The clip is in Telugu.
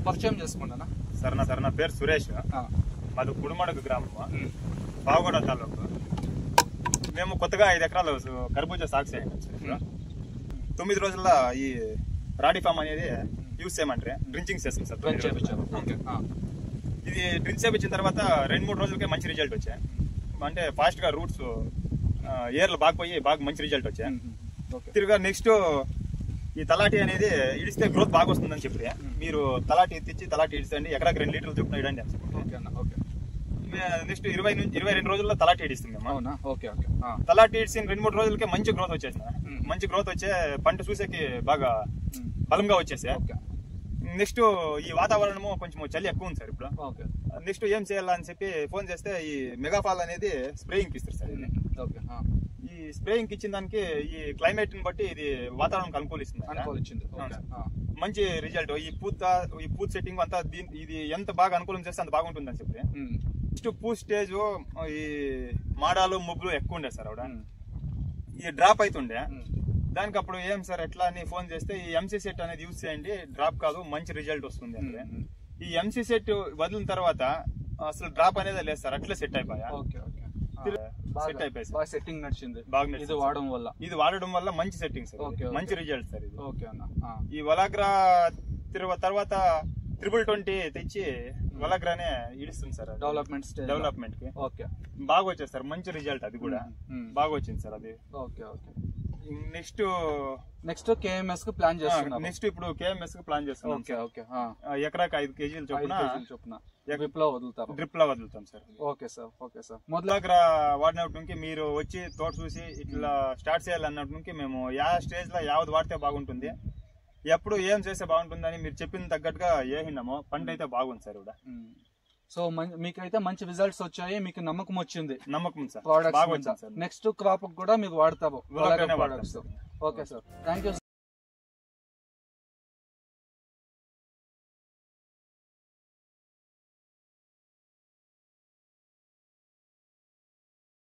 పరిచయం చేసుకుంటానా సార్ నా పేరు సురేష్. మాది కుడుమడుగు గ్రామం, బాగోడ తాలూకు. మేము కొత్తగా 5 ఎకరాలు కర్బూజా సాగు చేయండి. 9 రోజుల్లో ఈ రాడీ ఫామ్ అనేది యూజ్ చేయమంటే డ్రించింగ్ చేస్తాం సార్. ఇది డ్రింక్ చేయించిన తర్వాత 2-3 రోజులకే మంచి రిజల్ట్ వచ్చాయి. అంటే ఫాస్ట్ గా రూట్స్ ఏర్లు బాగా మంచి రిజల్ట్ వచ్చాయి. తిరిగా నెక్స్ట్ ఈ తలాటి అనేది ఇడిస్తే గ్రోత్ బాగా వస్తుందని చెప్పి మీరు తలాటి తెచ్చి తలాటి ఇడిస్తండి, ఎకరాకి 2 లీటర్లు చొప్పున ఇడండి. నెక్స్ట్ 22 రోజుల్లో తలాటి ఇడిస్తాం మేము. తలాటి ఇడిసిన 2-3 రోజులకే మంచి గ్రోత్ వచ్చేసింది. మంచి గ్రోత్ వచ్చే పంట చూసేకి బాగా బలంగా వచ్చేసా. నెక్స్ట్ ఈ వాతావరణము కొంచెం చలి ఎక్కువ ఉంది సార్ ఇప్పుడు. నెక్స్ట్ ఏం చేయాలని చెప్పి ఫోన్ చేస్తే ఈ మెగాఫాల్ అనేది స్ప్రేయింగ్ ఇస్తారు సార్. ఈ స్ప్రేయింగ్ ఇచ్చిన దానికి ఈ క్లైమేట్ ని బట్టి ఇది వాతావరణం అనుకూలిస్తుంది. మంచి రిజల్ట్. ఈ పూత్ సెట్టింగ్ అంతా ఇది ఎంత బాగా అనుకూలం చేస్తే అంత బాగుంటుంది అని చెప్పి. నెక్స్ట్ పూత్ స్టేజ్ ఈ మాడాలు ముగ్గులు ఎక్కువ ఉండే సార్. ఆవిడ ఈ డ్రాప్ అవుతుండే దానికి అప్పుడు ఏం సార్ ఎట్లా అని ఫోన్ చేస్తే ఈ ఎంసీ సెట్ అనేది యూజ్ చేయండి, డ్రాప్ కాదు మంచి రిజల్ట్ వస్తుంది అంటే. ఈ ఎంసీ సెట్ వదిలిన తర్వాత అసలు డ్రాప్ అనేది లేదు సార్, అట్లే సెట్ అయిపోయా. సెట్ అయిపోయి బాగా సెట్టింగ్ నడిచింది. బాగా ఇది వాడడం వల్ల మంచి సెట్టింగ్ సార్, మంచి రిజల్ట్ సార్ ఇది. ఈ వలాగ్రా తర్వాత 2020 తెచ్చి వలాగ్రానే ఇడుస్తుంది సార్. డెవలప్మెంట్ కి బాగా వచ్చేది సార్, మంచి రిజల్ట్. అది కూడా బాగా వచ్చింది సార్. అది నెక్స్ట్ కేఎంఎస్ కు ప్లాన్ చేస్తున్నాం. నెక్స్ట్ ఇప్పుడు కేఎంఎస్ కు ప్లాన్ చేస్తున్నాం. ఎకరాకి 5 కేజీలు చొప్పున డ్రిప్ లో వదులుతాం సార్. ఓకే సార్ మొదలగ్రా వాడినప్పటికి మీరు వచ్చి తోట చూసి ఇట్లా స్టార్ట్ చేయాలన్నప్పటికి మేము స్టేజ్ లో యావది వాడితే బాగుంటుంది, ఎప్పుడు ఏం చేస్తే బాగుంటుంది అని మీరు చెప్పిన తగ్గట్టుగా వేసినాము. పంట అయితే బాగుంది సార్ కూడా. సో మీకైతే మంచి రిజల్ట్స్ వచ్చాయి, మీకు నమ్మకం వచ్చింది. నమ్మకం సార్. నెక్స్ట్ క్రాప్ కూడా మీకు వాడతాము. Okay sir, thank you.